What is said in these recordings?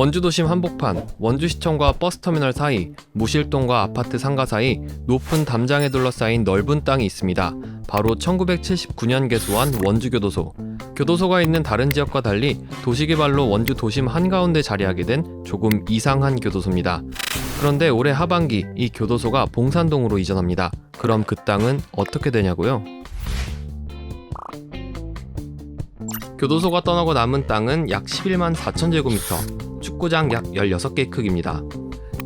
원주도심 한복판, 원주시청과 버스터미널 사이, 무실동과 아파트 상가 사이 높은 담장에 둘러싸인 넓은 땅이 있습니다. 바로 1979년 개소한 원주교도소. 교도소가 있는 다른 지역과 달리 도시개발로 원주 도심 한가운데 자리하게 된 조금 이상한 교도소입니다. 그런데 올해 하반기 이 교도소가 봉산동으로 이전합니다. 그럼 그 땅은 어떻게 되냐고요? 교도소가 떠나고 남은 땅은 약 11만 4천 제곱미터, 축구장 약 16개 크기입니다.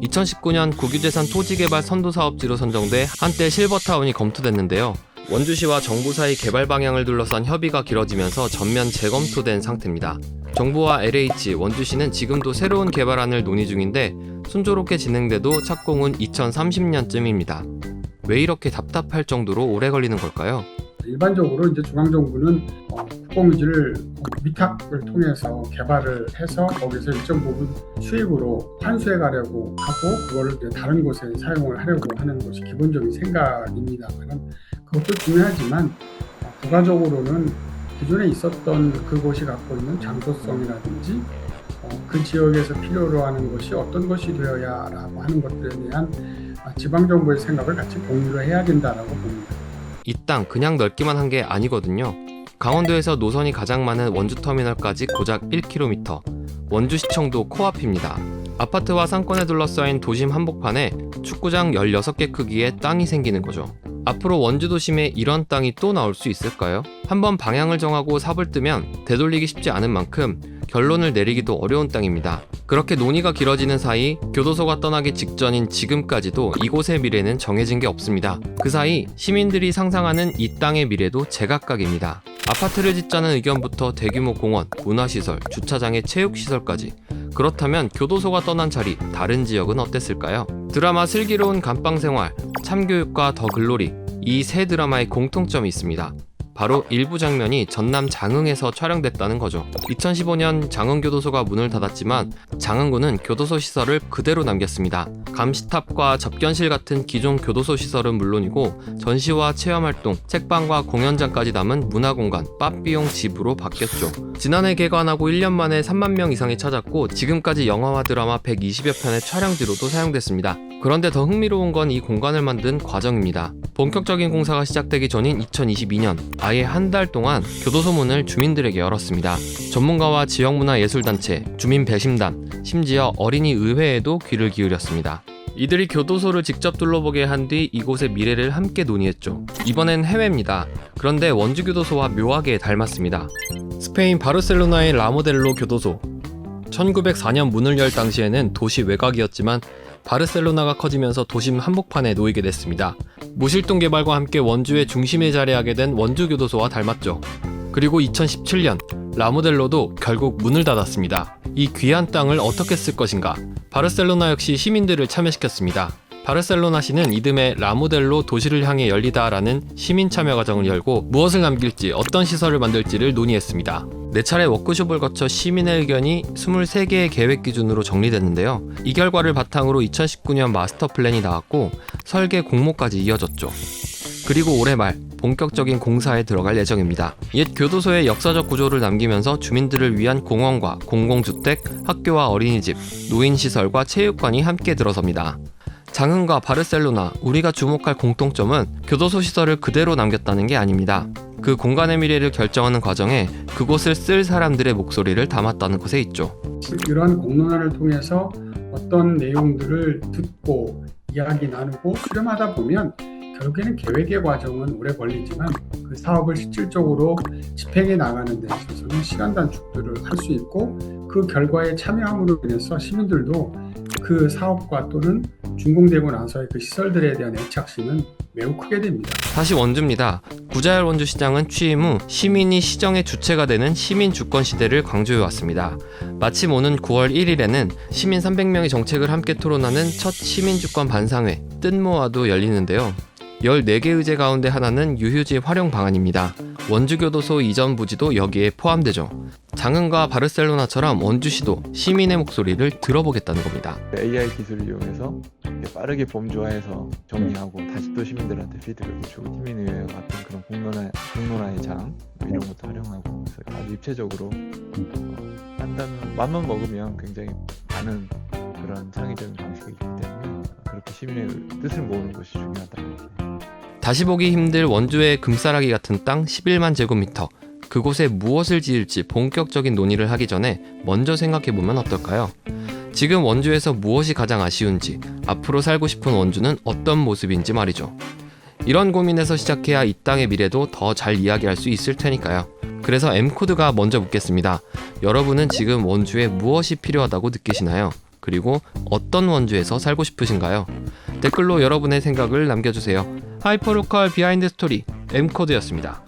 2019년 국유재산 토지개발 선도사업지로 선정돼 한때 실버타운이 검토됐는데요. 원주시와 정부 사이 개발 방향을 둘러싼 협의가 길어지면서 전면 재검토된 상태입니다. 정부와 LH, 원주시는 지금도 새로운 개발안을 논의 중인데 순조롭게 진행돼도 착공은 2030년쯤입니다. 왜 이렇게 답답할 정도로 오래 걸리는 걸까요? 일반적으로 이제 중앙정부는 국공유지를 위탁을 통해서 개발을 해서 거기서 일정 부분 수익으로 환수해 가려고 하고 그거를 이제 다른 곳에 사용을 하려고 하는 것이 기본적인 생각입니다만 그것도 중요하지만 부가적으로는 기존에 있었던 그곳이 갖고 있는 장소성이라든지 그 지역에서 필요로 하는 것이 어떤 것이 되어야라고 하는 것들에 대한 지방정부의 생각을 같이 공유를 해야 된다라고 봅니다. 이 땅 그냥 넓기만 한 게 아니거든요. 강원도에서 노선이 가장 많은 원주터미널까지 고작 1km, 원주시청도 코앞입니다. 아파트와 상권에 둘러싸인 도심 한복판에 축구장 16개 크기의 땅이 생기는 거죠. 앞으로 원주도심에 이런 땅이 또 나올 수 있을까요? 한번 방향을 정하고 삽을 뜨면 되돌리기 쉽지 않은 만큼 결론을 내리기도 어려운 땅입니다. 그렇게 논의가 길어지는 사이 교도소가 떠나기 직전인 지금까지도 이곳의 미래는 정해진 게 없습니다. 그 사이 시민들이 상상하는 이 땅의 미래도 제각각입니다. 아파트를 짓자는 의견부터 대규모 공원, 문화시설, 주차장의 체육시설까지. 그렇다면 교도소가 떠난 자리, 다른 지역은 어땠을까요? 드라마 슬기로운 감방생활, 참교육과 더 글로리, 이 세 드라마의 공통점이 있습니다. 바로 일부 장면이 전남 장흥에서 촬영됐다는 거죠. 2015년 장흥교도소가 문을 닫았지만 장흥구는 교도소 시설을 그대로 남겼습니다. 감시탑과 접견실 같은 기존 교도소 시설은 물론이고 전시와 체험활동, 책방과 공연장까지 담은 문화공간, 빠삐용 집으로 바뀌었죠. 지난해 개관하고 1년 만에 3만 명 이상이 찾았고 지금까지 영화와 드라마 120여 편의 촬영지로도 사용됐습니다. 그런데 더 흥미로운 건 이 공간을 만든 과정입니다. 본격적인 공사가 시작되기 전인 2022년 아예 한 달 동안 교도소 문을 주민들에게 열었습니다. 전문가와 지역문화예술단체, 주민 배심단, 심지어 어린이 의회에도 귀를 기울였습니다. 이들이 교도소를 직접 둘러보게 한 뒤 이곳의 미래를 함께 논의했죠. 이번엔 해외입니다. 그런데 원주교도소와 묘하게 닮았습니다. 스페인 바르셀로나의 라모델로 교도소. 1904년 문을 열 당시에는 도시 외곽이었지만 바르셀로나가 커지면서 도심 한복판에 놓이게 됐습니다. 무실동 개발과 함께 원주의 중심에 자리하게 된 원주교도소와 닮았죠. 그리고 2017년 라모델로도 결국 문을 닫았습니다. 이 귀한 땅을 어떻게 쓸 것인가? 바르셀로나 역시 시민들을 참여시켰습니다. 바르셀로나시는 이듬해 라모델로 도시를 향해 열리다라는 시민 참여 과정을 열고 무엇을 남길지 어떤 시설을 만들지를 논의했습니다. 4차례 워크숍을 거쳐 시민의 의견이 23개의 계획 기준으로 정리됐는데요. 이 결과를 바탕으로 2019년 마스터 플랜이 나왔고 설계 공모까지 이어졌죠. 그리고 올해 말 본격적인 공사에 들어갈 예정입니다. 옛 교도소의 역사적 구조를 남기면서 주민들을 위한 공원과 공공주택, 학교와 어린이집, 노인시설과 체육관이 함께 들어섭니다. 장흥과 바르셀로나, 우리가 주목할 공통점은 교도소 시설을 그대로 남겼다는 게 아닙니다. 그 공간의 미래를 결정하는 과정에 그곳을 쓸 사람들의 목소리를 담았다는 것에 있죠. 이러한 공론화를 통해서 어떤 내용들을 듣고 이야기 나누고 수렴하다 보면 결국에는 계획의 과정은 오래 걸리지만 그 사업을 실질적으로 집행해 나가는 데 있어서는 시간 단축들을 할 수 있고 그 결과에 참여함으로 인해서 시민들도 그 사업과 또는 준공되고 나서의 그 시설들에 대한 애착심은 매우 크게 됩니다. 다시 원주입니다. 구자열 원주시장은 취임 후 시민이 시정의 주체가 되는 시민주권 시대를 강조해왔습니다. 마침 오는 9월 1일에는 시민 300명의 정책을 함께 토론하는 첫 시민주권 반상회 뜬모아도 열리는데요. 14개 의제 가운데 하나는 유휴지 활용 방안입니다. 원주교도소 이전 부지도 여기에 포함되죠. 장흥과 바르셀로나처럼 원주시도 시민의 목소리를 들어보겠다는 겁니다. AI 기술을 이용해서 빠르게 범주화해서 정리하고 다시 또 시민들한테 피드백을 주고 시민의회 같은 그런 공론화의 장 이런 것도 활용하고 그래서 아주 입체적으로 한다면 맘만 먹으면 굉장히 많은 그런 창의적인 방식이 있기 때문에 그렇게 시민의 뜻을 모으는 것이 중요하다고 생각해요. 다시 보기 힘들 원주의 금싸라기 같은 땅 11만 제곱미터. 그곳에 무엇을 지을지 본격적인 논의를 하기 전에 먼저 생각해보면 어떨까요? 지금 원주에서 무엇이 가장 아쉬운지, 앞으로 살고 싶은 원주는 어떤 모습인지 말이죠. 이런 고민에서 시작해야 이 땅의 미래도 더 잘 이야기할 수 있을 테니까요. 그래서 M코드가 먼저 묻겠습니다. 여러분은 지금 원주에 무엇이 필요하다고 느끼시나요? 그리고 어떤 원주에서 살고 싶으신가요? 댓글로 여러분의 생각을 남겨주세요. 하이퍼로컬 비하인드 스토리 M코드였습니다.